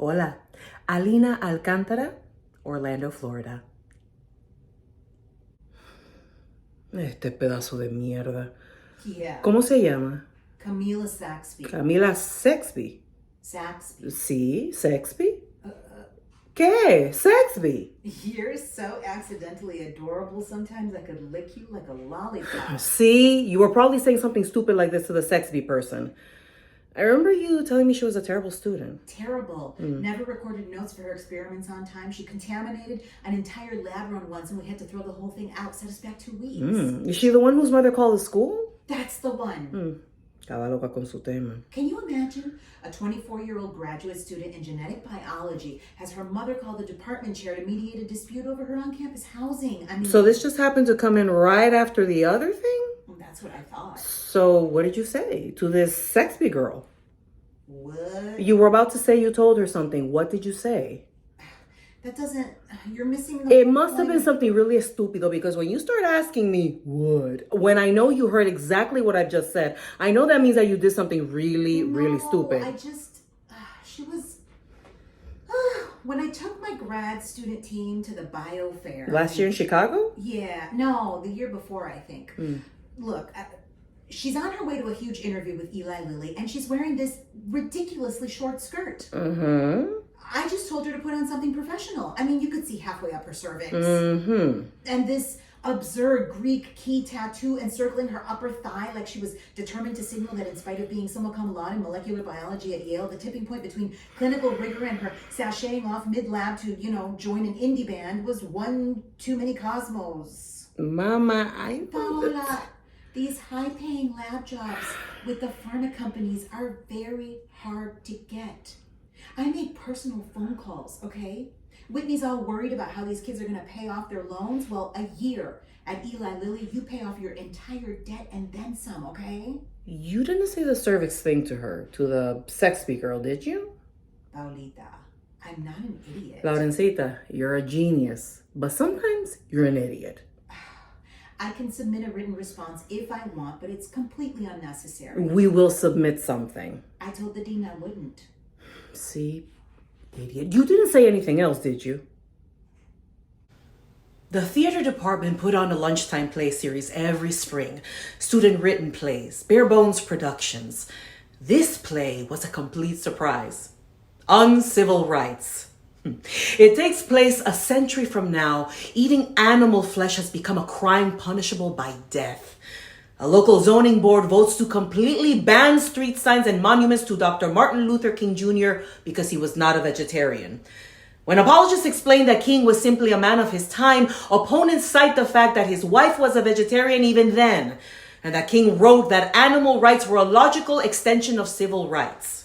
Hola. Alina Alcántara, Orlando, Florida. Este pedazo de mierda. Yeah. ¿Cómo se llama? Camila Saxby. Camila Sexby. Saxby. Sí, Sexby. ¿Qué? Sexby. You're so accidentally adorable. Sometimes I could lick you like a lollipop. See, you were probably saying something stupid like this to the Sexby person. I remember you telling me she was a terrible student. Terrible. Never recorded notes for her experiments on time. She contaminated an entire lab run once and we had to throw the whole thing out. Set us back 2 weeks. Is she the one whose mother called the school? That's the one. Estaba loca con su tema. Can you imagine? A 24-year-old graduate student in genetic biology has her mother call the department chair to mediate a dispute over her on-campus housing. I mean, So this just happened to come in right after the other thing? that's what I thought. So what did you say to this Sexby girl? What? You were about to say you told her something. What did you say? That doesn't... You're missing the It must have been something really stupido because when you start asking me what, when I know you heard exactly what I just said, I know that means that you did something really stupid. I just... she was... when I took my grad student team to the bio fair... Last year in Chicago? Yeah. No, the year before, I think. Look, she's on her way to a huge interview with Eli Lilly, and she's wearing this ridiculously short skirt. I just told her to put on something professional. I mean, you could see halfway up her cervix. And this absurd Greek key tattoo encircling her upper thigh like she was determined to signal that in spite of being summa cum laude in molecular biology at Yale, the tipping point between clinical rigor and her sashaying off mid-lab to, join an indie band was one too many cosmos. Mama, Paola, these high-paying lab jobs with the pharma companies are very hard to get. I made personal phone calls, okay? Whitney's all worried about how these kids are going to pay off their loans. Well, a year at Eli Lilly, you pay off your entire debt and then some, okay? You didn't say the cervix thing to her, to the Sexby girl, did you? Paulita, I'm not an idiot. Laurencita, you're a genius, but sometimes you're an idiot. I can submit a written response if I want, but it's completely unnecessary. We will submit something. I told the dean I wouldn't. See, idiot. You didn't say anything else, did you? The theater department put on a lunchtime play series every spring. Student-written plays, bare-bones productions. This play was a complete surprise. Uncivil Rights. It takes place a century from now. Eating animal flesh has become a crime punishable by death. A local zoning board votes to completely ban street signs and monuments to Dr. Martin Luther King Jr. because he was not a vegetarian. When apologists explain that King was simply a man of his time, opponents cite the fact that his wife was a vegetarian even then, and that King wrote that animal rights were a logical extension of civil rights.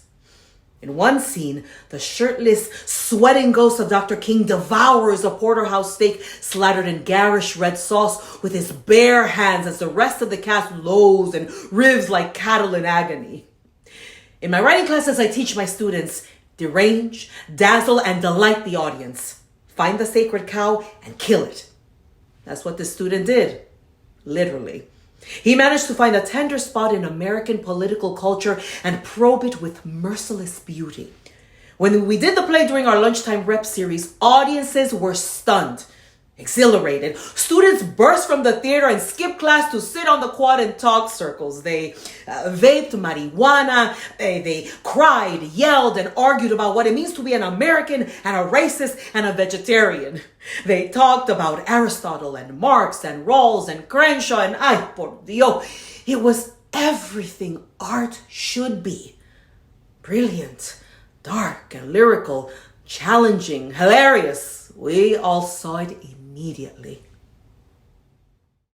In one scene, the shirtless, sweating ghost of Dr. King devours a porterhouse steak slathered in garish red sauce with his bare hands as the rest of the cast lolls and ribs like cattle in agony. In my writing classes, I teach my students, derange, dazzle, and delight the audience. Find the sacred cow and kill it. That's what this student did, literally. He managed to find a tender spot in American political culture and probe it with merciless beauty. When we did the play during our lunchtime rep series, audiences were stunned, exhilarated. Students burst from the theater and skipped class to sit on the quad and talk circles. They vaped marijuana. They cried, yelled, and argued about what it means to be an American and a racist and a vegetarian. They talked about Aristotle and Marx and Rawls and Crenshaw and ay, por Dios. It was everything art should be. Brilliant, dark and lyrical, challenging, hilarious. We all saw it immediately.